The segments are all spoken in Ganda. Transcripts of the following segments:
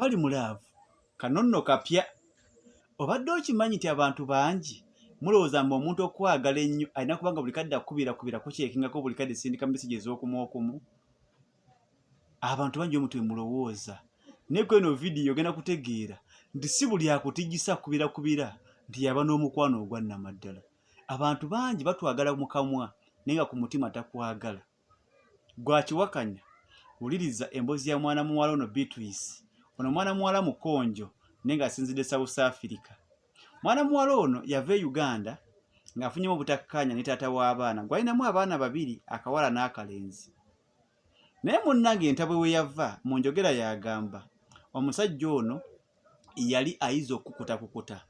bali mulaavu kanono kapya obadde okimanyi nti abantu bangi mulowooza mbu omuntu okwagala ennyo alina kubanga buli kadde akubira kukyekingako buli kadde sindika message ez'okumu abantu bangi omuntu mulowooza naye ku eno vidiyo ogenda kutegeera nti si buli akutigisa kubira nti yaba n'omukwano ogwannamaddala. Abantu bangi batwagala mu kamwa naye nga ku mutima takwagala. Gwakiwakanya wuliriza emboozi ya mwana muwala ono Beatrice. Ono mwana muwala mukonjo naye nga asinzidde South Africa. Mwana muwala ono yava e Uganda ng'afunyemu obutakkaanya ne taata w'abaana gw'alinamu abaana babiri akawala n'akalenzi. Naye munnange entabwe we yava mu njogera yagamba omusajja ono yali ayiza okukutakukuta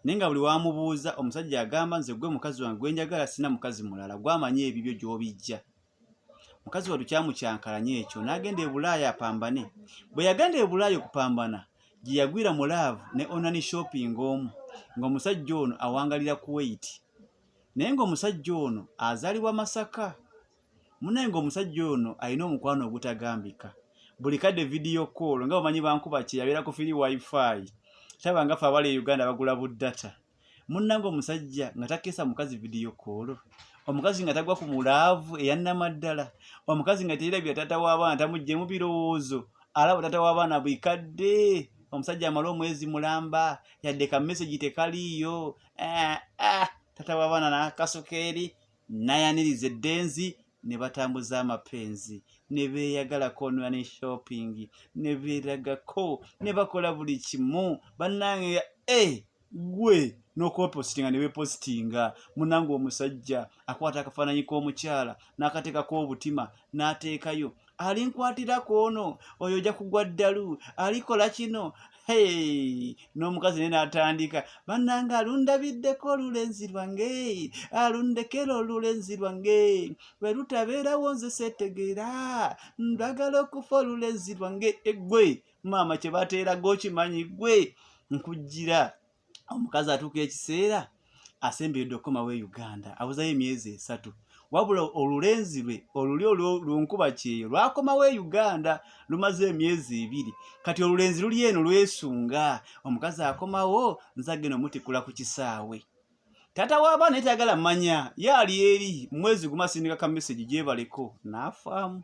naye nga buli wamubuuza omusajja agamba nze gwe mukazi wange gwe njagala sina mukazi mulala gwamanye ebibyo gy'obijja. Mukazi watu kyamukyankalanye ekyo n'agenda e Bulaaya apambane. Bwe yagenda e Bulaaya okupambana gye yagwira mu laavu ne onani shopping omu ng'omusajja ono awangalira Kuwait. Naye ng'omusajja ono azaalibwa Masaka. Munaye ng'omusajja ono alina omukwano ogutagambika. Buli kadde vidiyo call nga bamanyi bankuba kye yabeera ku free wifi. Taba nga ffe abali e Uganda bagula buddata. Munnange omusajja nga takeesa mukazi vidiyo call. Omukazi nga tagwa ku mulaavu eyannamaddala. Omukazi nga teerabira taata w'abaana tamuggyemu birowoozo. Alaba taata w'abaana bwikadde. Omusajja amala omwezi mulamba yadde ka message tekaliiyo. Taata w'abaana n'akasuka eri n'ayaniriza eddenzi ne batambuza amapenzi ne beeyagalako ne shopping ne beeragako ne bakola buli kimu. Bannange gwe n'okwepositinga ne beepositinga. Munnange omusajja akwata akafaananyi k'omukyala n'akateekako obutima n'ateekayo alinkwatirako ono oyo ojja kugwa ddalu alikola kino. N'omukazi naye n'atandika bannange alundabiddeko olulenzi lwange alundekera olulenzi lwange bwe lutabeerawo nze seetegeera ndagala okufa olulenzi lwange. Gwe maama kye bateeraga okimanyi gwe nkujjira. Omukazi atuuka ekiseera asemberedde okukomawo e Uganda abuzayo emyezi 3 wabula olulenzi lwe oluli olunkuba kyeyo lwakomawo e Uganda lumaze emyezi 2 kati olulenzi luli eno lwesunga. Omukazi akomawo nzageno mutikula ku kisaawe. Taata w'abaana naye tayagala mmanya yaali eri mwezi gumasindika ka message gyebaleko n'afaamu.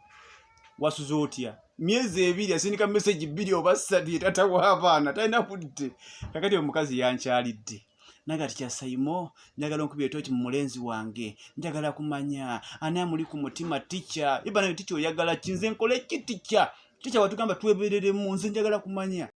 Wasuza otya myezi 2 asindika message 2 oba 3 taata w'abaana talina budde. Kakati omukazi yankyalidde nagati kya Saimo njagala onkubira etoki mu mulenzi wange njagala kumanya ani amuli ku mutima ticha ibana ticha oyagala kinze nkole ki ticha watugamba tweberere mu nze njagala kumanya.